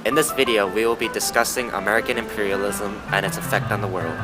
In this video, we will be discussing American imperialism and its effect on the world.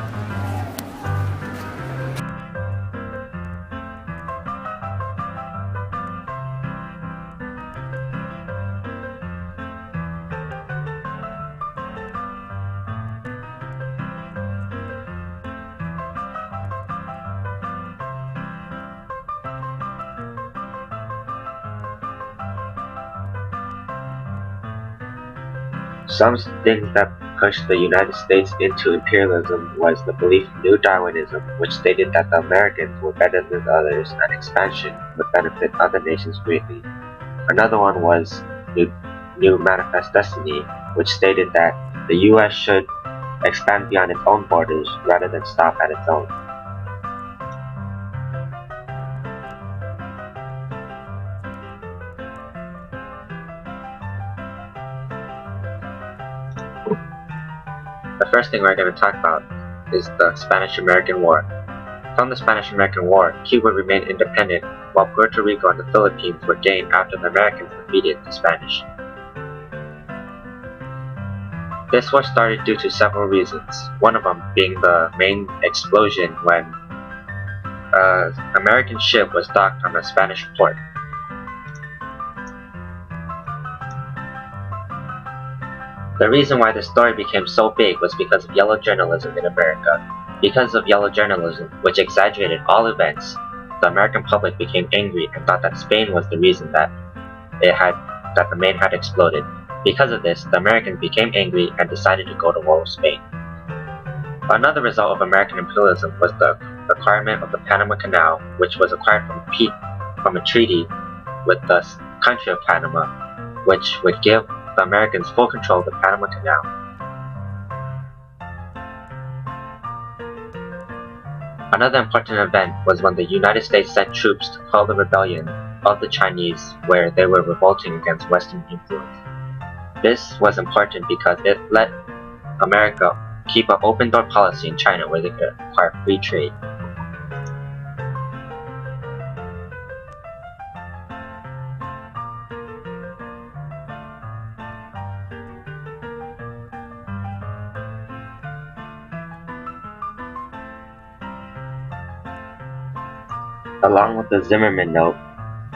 Some things that pushed the United States into imperialism was the belief in New Darwinism, which stated that the Americans were better than others and expansion would benefit other nations greatly. Another one was New Manifest Destiny, which stated that the US should expand beyond its own borders rather than stop at its own. The first thing we're going to talk about is the Spanish-American War. From the Spanish-American War, Cuba remained independent, while Puerto Rico and the Philippines were gained after the Americans defeated the Spanish. This war started due to several reasons, one of them being the main explosion when an American ship was docked on a Spanish port. The reason why this story became so big was because of yellow journalism in America. Because of yellow journalism, which exaggerated all events, the American public became angry and thought that Spain was the reason that the Maine had exploded. Because of this, the Americans became angry and decided to go to war with Spain. Another result of American imperialism was the acquirement of the Panama Canal, which was acquired from a treaty with the country of Panama, which would give the Americans full control of the Panama Canal. Another important event was when the United States sent troops to quell the rebellion of the Chinese, where they were revolting against Western influence. This was important because it let America keep an open-door policy in China where they could acquire free trade. Along with the Zimmerman Note,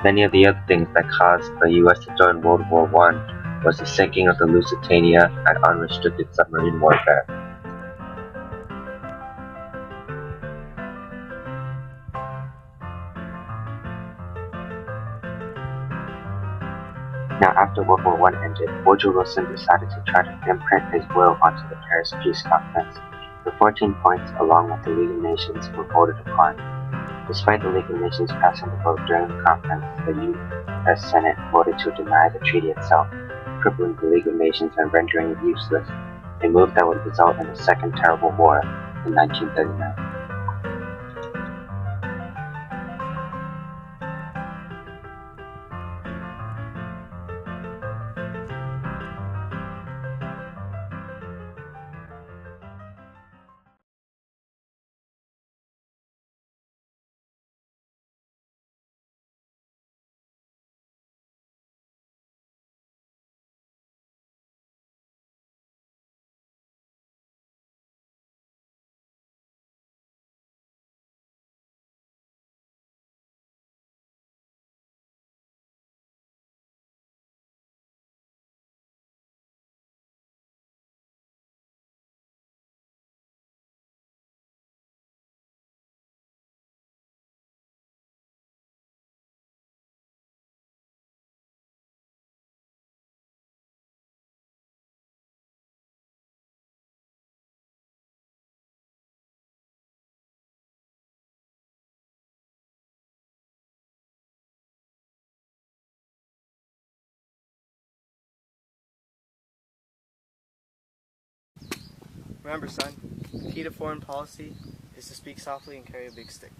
many of the other things that caused the U.S. to join World War I was the sinking of the Lusitania and unrestricted submarine warfare. Now, after World War I ended, Woodrow Wilson decided to try to imprint his will onto the Paris Peace Conference. The 14 points, along with the League of Nations, were voted upon. Despite the League of Nations passing the vote during the conference, the U.S. Senate voted to deny the treaty itself, crippling the League of Nations and rendering it useless, a move that would result in a second terrible war in 1939. Remember, son, the key to foreign policy is to speak softly and carry a big stick.